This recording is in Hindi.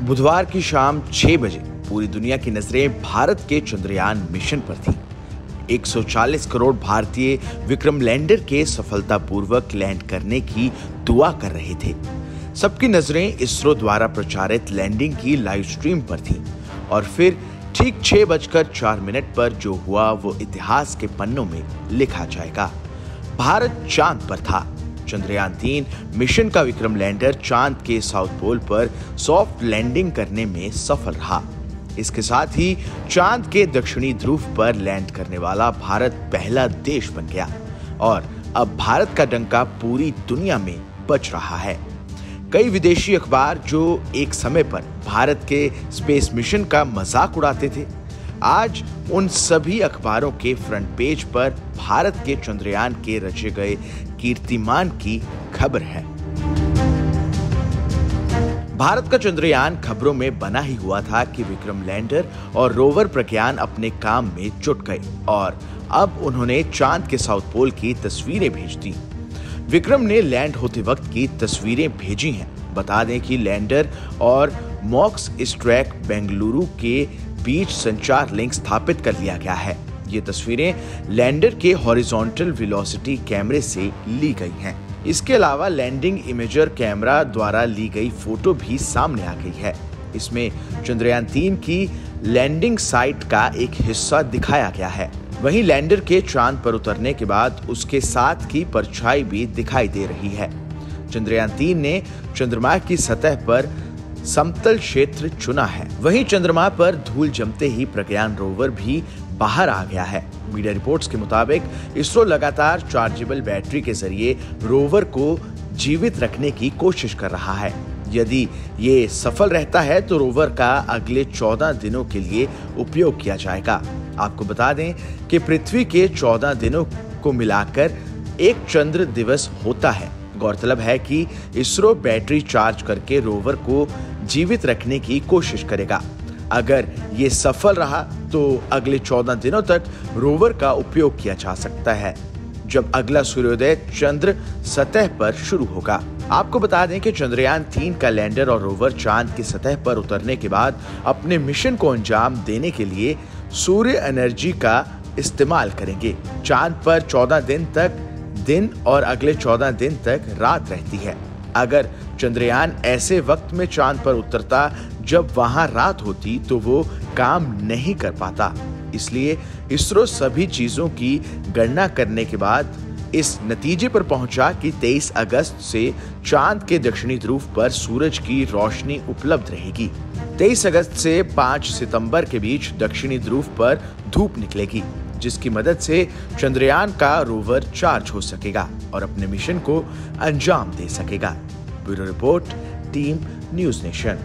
बुधवार की शाम 6 बजे पूरी दुनिया की नजरें भारत के चंद्रयान मिशन पर थी। 140 करोड़ भारतीय विक्रम लैंडर के सफलतापूर्वक लैंड करने की दुआ कर रहे थे। सबकी नजरें इसरो द्वारा प्रचारित लैंडिंग की लाइव स्ट्रीम पर थी और फिर ठीक 6:04 पर जो हुआ वो इतिहास के पन्नों में लिखा जाएगा। भारत चांद पर था। चंद्रयान-3 मिशन का विक्रम लैंडर चांद के साउथ पोल पर सॉफ्ट लैंडिंग करने में सफल रहा। इसके साथ ही चांद के दक्षिणी ध्रुव पर लैंड करने वाला भारत पहला देश बन गया और अब भारत का डंका पूरी दुनिया में बज रहा है। कई विदेशी अखबार जो एक समय पर भारत के स्पेस मिशन का मजाक उड़ाते थे, आज उन सभी अखबारों के फ्रंट पेज पर भारत के चंद्रयान के रचे गए कीर्तिमान की खबर है। भारत का चंद्रयान खबरों में बना ही हुआ था कि विक्रम लैंडर और रोवर प्रज्ञान अपने काम में जुट गए और अब उन्होंने चांद के साउथ पोल की तस्वीरें भेज दी। विक्रम ने लैंड होते वक्त की तस्वीरें भेजी हैं। बता दें कि लैंडर और मॉक्स स्ट्रैक बेंगलुरु के बीच संचार लिंक स्थापित कर लिया गया है। ये तस्वीरें लैंडर के हॉरिजॉन्टल वेलोसिटी कैमरे से ली गई हैं। इसके अलावा लैंडिंग इमेजर कैमरा द्वारा ली गई फोटो भी सामने आ गई है। इसमें चंद्रयान-3 की लैंडिंग साइट का एक हिस्सा दिखाया गया है। वहीं लैंडर के चांद पर उतरने के बाद उसके साथ की परछाई भी दिखाई दे रही है। चंद्रयान-3 ने चंद्रमा की सतह पर समतल क्षेत्र चुना है। वहीं चंद्रमा पर धूल जमते ही प्रज्ञान रोवर भी बाहर आ गया है। मीडिया रिपोर्ट्स के मुताबिक इसरो लगातार चार्जेबल बैटरी के जरिए रोवर को जीवित रखने की कोशिश कर रहा है। यदि ये सफल रहता है तो रोवर का अगले 14 दिनों के लिए उपयोग किया जाएगा। आपको बता दें कि पृथ्वी के 14 दिनों को मिलाकर एक चंद्र दिवस होता है। गौरतलब है कि इसरो बैटरी चार्ज करके रोवर को जीवित रखने की कोशिश करेगा। अगर ये सफल रहा तो अगले 14 दिनों तक रोवर का उपयोग किया जा सकता है, जब अगला सूर्योदय चंद्र सतह पर शुरू होगा। आपको बता दें कि चंद्रयान-3 का लैंडर और रोवर चांद की सतह पर उतरने के बाद अपने मिशन को अंजाम देने के लिए सूर्य एनर्जी का इस्तेमाल करेंगे। चांद पर 14 दिन तक दिन और अगले 14 दिन तक रात रहती है। अगर चंद्रयान ऐसे वक्त में चांद पर उतरता जब वहां रात होती तो वो काम नहीं कर पाता। इसलिए इसरो सभी चीजों की गणना करने के बाद इस नतीजे पर पहुंचा कि 23 अगस्त से चांद के दक्षिणी ध्रुव पर सूरज की रोशनी उपलब्ध रहेगी। 23 अगस्त से 5 सितंबर के बीच दक्षिणी ध्रुव पर धूप निकलेगी, जिसकी मदद से चंद्रयान का रोवर चार्ज हो सकेगा और अपने मिशन को अंजाम दे सकेगा। Bureau report, team news nation.